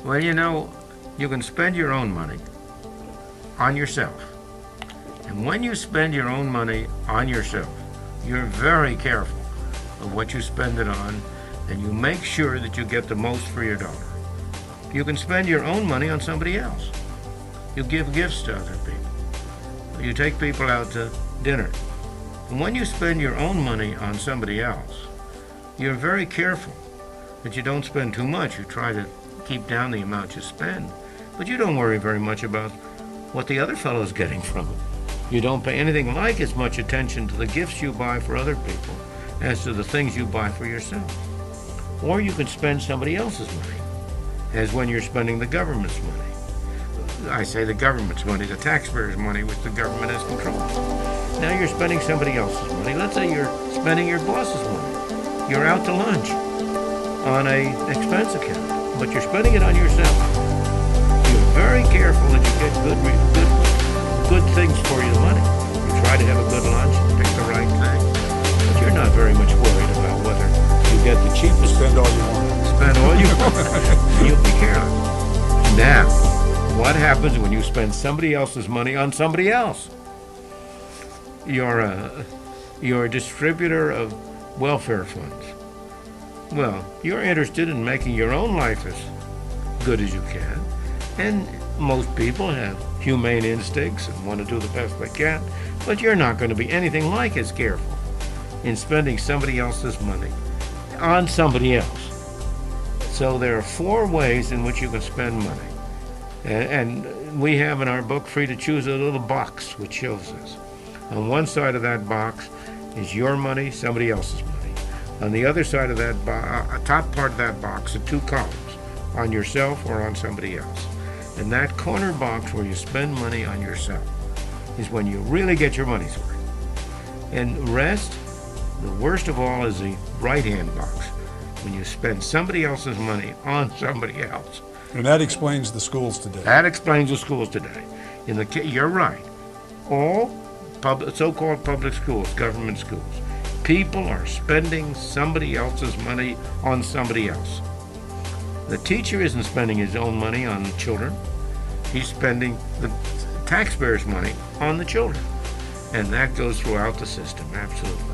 Well, you can spend your own money on yourself. And when you spend your own money on yourself, you're very careful of what you spend it on, and you make sure that you get the most for your dollar. You can spend your own money on somebody else. You give gifts to other people. You take people out to dinner. And when you spend your own money on somebody else, you're very careful that you don't spend too much. You try to keep down the amount you spend, but you don't worry very much about what the other fellow's getting from it. You don't pay anything like as much attention to the gifts you buy for other people as to the things you buy for yourself. Or you can spend somebody else's money, as when you're spending the government's money. I say the government's money, the taxpayers' money, which the government has control of. Now you're spending somebody else's money. Let's say you're spending your boss's money. You're out to lunch on an expense account, but you're spending it on yourself. You're very careful that you get good things for your money. You try to have a good lunch and pick the right thing, but you're not very much worried about whether you get the cheapest. Spend all you want. Spend all you want. You'll be careless. Now, what happens when you spend somebody else's money on somebody else? You're a distributor of welfare funds. Well, you're interested in making your own life as good as you can, and most people have humane instincts and want to do the best they can, but you're not going to be anything like as careful in spending somebody else's money on somebody else. So there are 4 ways in which you can spend money. And we have in our book, Free to Choose, a little box which shows this. On one side of that box is your money, somebody else's money. On the other side of that top part of that box are 2 columns, on yourself or on somebody else. And that corner box where you spend money on yourself is when you really get your money's worth. And the rest, the worst of all, is the right-hand box, when you spend somebody else's money on somebody else. And that explains the schools today. That explains the schools today. You're right. All so-called public schools, government schools, people are spending somebody else's money on somebody else. The teacher isn't spending his own money on the children. He's spending the taxpayers' money on the children. And that goes throughout the system, absolutely.